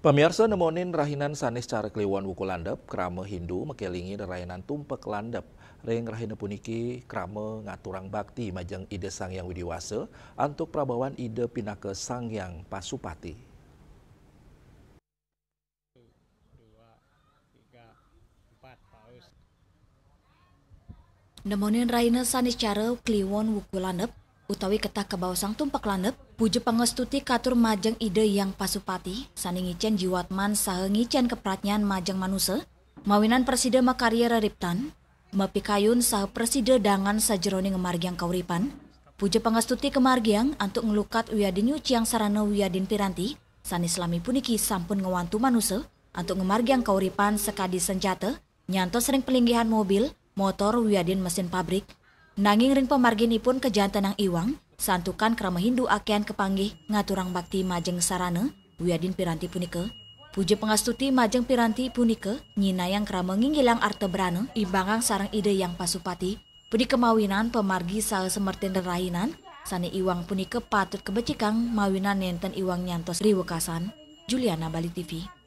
Pemirsa nemonin rahinan sanes cara kliwon wuku landep, krama Hindu mekelingi rahinan tumpak landep. Ring rahina puniki krama ngaturang bakti majeng ide Sang Yang Widiwasa untuk prabawan ide pinaka Sang Yang Pasupati. Nemonin raina sanes cara kliwon wuku landep, utawi ketah kebawasang tumpak landep, puja pangestuti katur majeng ide yang pasupati, sani ngicen jiwatman saha ngicen kepratnyaan majeng manusia, mawinan presida makarya rariptan, mapikayun saha presida dangan sajeroni ngemargiang kauripan, puja pangestuti kemargiang antuk ngelukat wiyadin nyuciang sarana wiyadin piranti, sani selami puniki sampun ngewantu manusia, antuk ngemargiang kauripan sekadi senjata, nyanto sering pelinggihan mobil, motor wiyadin mesin pabrik, nanging ring pemarginipun kejantan ang iwang, santukan krama Hindu akean kepanggih ngaturang bakti majeng sarana wiyadin piranti punika. Puja pangastuti majeng piranti punika nyinayang krama nginggilang artebrana imbangang sarang ide yang pasupati pudi kemawinan pemargi saha semertin rahinan sani iwang punika patut kebecikang mawinan nenten iwang nyantos riwekasan. Juliana, Bali TV.